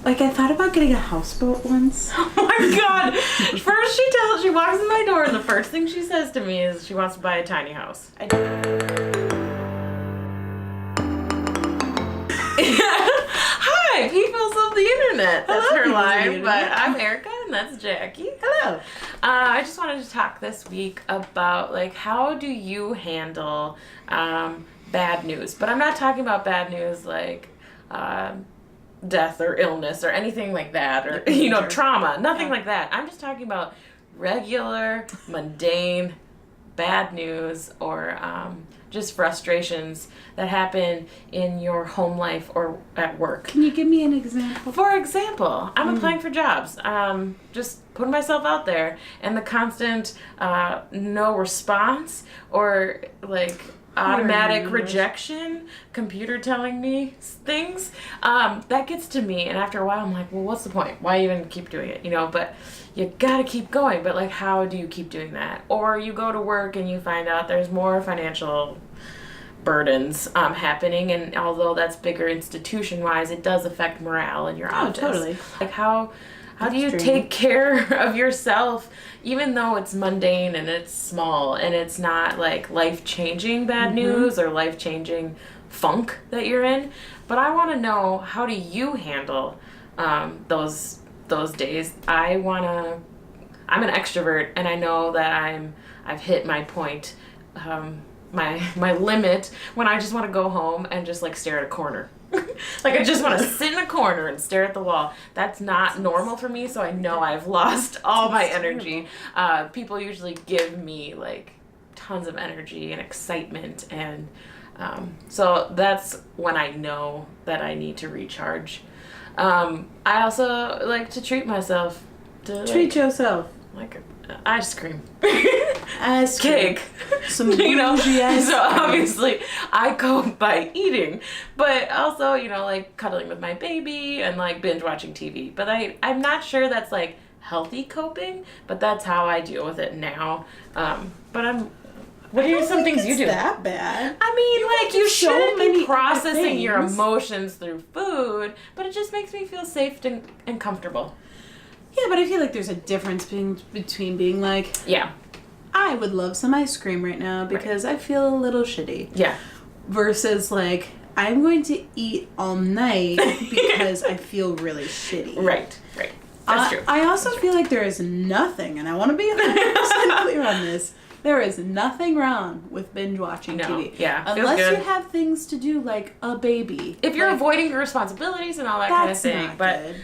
Like, I thought about getting a houseboat once. Oh my god! First she walks in my door and the first thing she says to me is she wants to buy a tiny house. Hi, peoples of the internet. That's Hello, her peoples of the line, but internet. I'm Erica and that's Jackie. Hello. I just wanted to talk this week about, like, how do you handle bad news? But I'm not talking about bad news like death or illness or anything like that, or trauma, nothing like that. I'm just talking about regular, mundane, bad news, or just frustrations that happen in your home life or at work. Can you give me an example? For example, I'm applying for jobs, just putting myself out there, and the constant no response or like automatic rejection, computer telling me things, that gets to me, and after a while I'm like, well, what's the point? Why even keep doing it? But you gotta keep going. But like, how do you keep doing that? Or you go to work and you find out there's more financial burdens happening, and although that's bigger institution wise, it does affect morale in your office. Totally. Like, how do you take care of yourself, even though it's mundane and it's small and it's not like life-changing bad news or life-changing funk that you're in? But I want to know, how do you handle those days? I'm an extrovert, and I know that I've hit my point, my limit, when I just want to go home and just like stare at a corner. Like, I just want to sit in a corner and stare at the wall. That's not normal for me, so I know I've lost all my energy. People usually give me like tons of energy and excitement, and so that's when I know that I need to recharge. I also like to treat myself. Treat yourself. Like ice cream. Ice cream. Cake. Some bougie ice So obviously I cope by eating, but also, like cuddling with my baby and like binge watching TV. But I'm not sure that's like healthy coping, but that's how I deal with it now. But what are some things you do? That bad. I mean, like, you shouldn't be processing things. your emotions through food, but it just makes me feel safe and comfortable. Yeah, but I feel like there's a difference between being like, Yeah. I would love some ice cream right now because I feel a little shitty. Yeah. Versus like, I'm going to eat all night because I feel really shitty. Right. That's true. I also feel like there is nothing, and I want to be 100% clear on this, there is nothing wrong with binge watching TV. Yeah. Unless you have things to do like a baby. If you're avoiding your responsibilities and all that kind of thing. Not but good.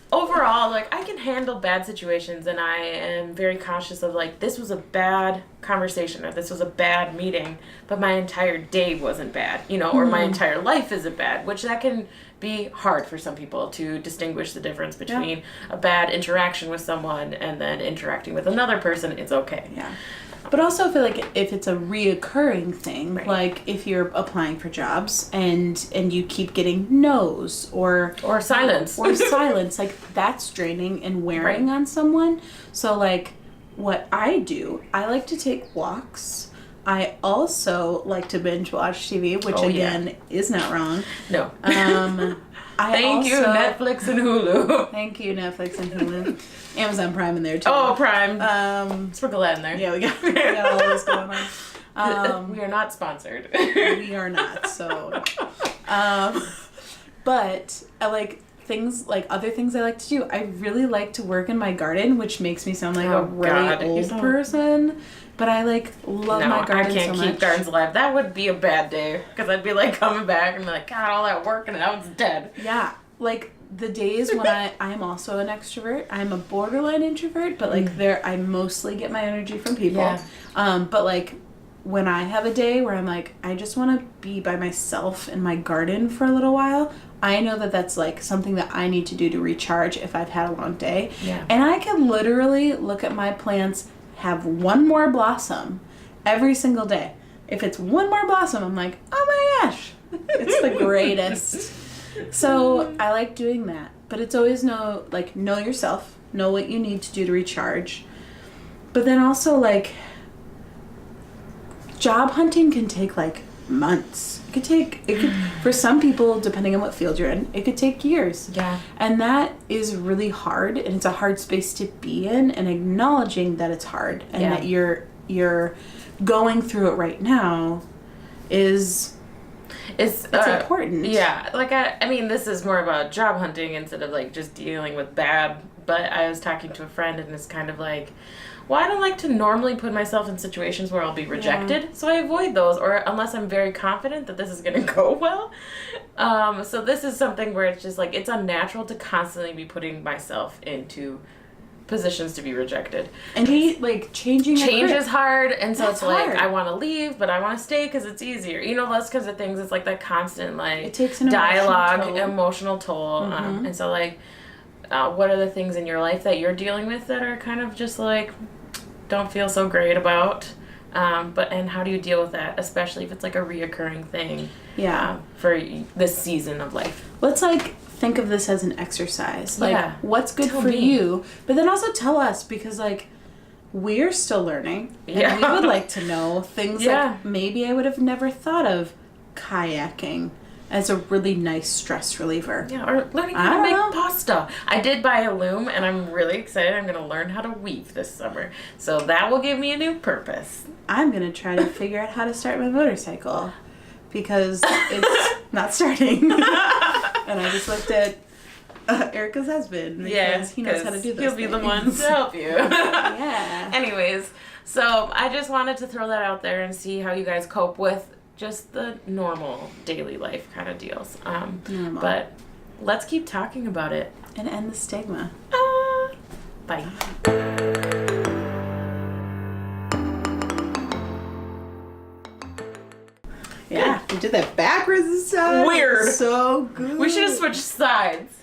Overall, like, I can handle bad situations, and I am very cautious of, like, this was a bad conversation or this was a bad meeting, but my entire day wasn't bad, or my entire life isn't bad, which that can be hard for some people to distinguish the difference between a bad interaction with someone and then interacting with another person. It's okay. Yeah. But also I feel like if it's a reoccurring thing, like if you're applying for jobs and you keep getting no's or silence. Like that's draining and wearing on someone. So like what I do, I like to take walks. I also like to binge watch TV, which is not wrong. No. Thank you, Netflix and Hulu. Thank you, Netflix and Hulu. Amazon Prime in there too. Oh, Prime. Sprinkle that in there. Yeah, we got all this going on. We are not sponsored. We are not. So, but I like other things I like to do. I really like to work in my garden, which makes me sound like a really old person. But I love my garden so much. I can't keep gardens alive. That would be a bad day, because I'd be coming back and be like, God, all that work and now it's dead. Yeah, the days when I am also an extrovert. I'm a borderline introvert, but I mostly get my energy from people. Yeah. But when I have a day where I'm I just want to be by myself in my garden for a little while, I know that that's something that I need to do to recharge if I've had a long day. Yeah. And I can literally look at my plants, have one more blossom every single day. If it's one more blossom, I'm like, oh my gosh, it's the greatest. So I like doing that, but it's always know yourself, know what you need to do to recharge. But then also job hunting can take months. It could for some people, depending on what field you're in, it could take years. Yeah. And that is really hard, and it's a hard space to be in, and acknowledging that it's hard and that you're going through it right now is it's important. Yeah. Like I mean, this is more about job hunting instead of like just dealing with bad, but I was talking to a friend and it's kind of like, well, I don't like to normally put myself in situations where I'll be rejected, so I avoid those, or unless I'm very confident that this is going to go well. So this is something where it's just like, it's unnatural to constantly be putting myself into positions to be rejected. And change is hard, and so That's it's like, hard. I want to leave, but I want to stay because it's easier. You know, those kinds of things. It's like that constant, like, it takes an emotional toll. And so, like, what are the things in your life that you're dealing with that are kind of just like, don't feel so great about, and how do you deal with that, especially if it's like a reoccurring thing for this season of life. Let's think of this as an exercise, what's good for me. you, but then also tell us, because we're still learning, and we would like to know things like maybe I would have never thought of kayaking as a really nice stress reliever. Yeah, or learning how to make pasta. I did buy a loom, and I'm really excited. I'm going to learn how to weave this summer. So that will give me a new purpose. I'm going to try to figure out how to start my motorcycle, because it's not starting. And I just looked at Erica's husband, because he knows how to do this. He'll be the one to help you. Yeah. Anyways, so I just wanted to throw that out there and see how you guys cope with just the normal daily life kind of deals. But let's keep talking about it. And end the stigma. Bye. Yeah, we did that backwards this time. Weird. So good. We should have switched sides.